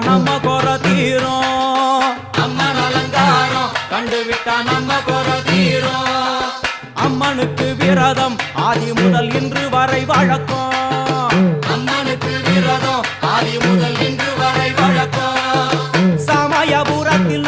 நம்ம குற தீரும். அம்மன் அலங்காரம் கண்டுவிட்டா நம்ம குற தீரும். அம்மனுக்கு விரதம் ஆதி முதல் இன்று வரை வழக்கம். அம்மனுக்கு விரதம் ஆதி முதல் இன்று வரை வழக்கம். சமயபுரத்தில்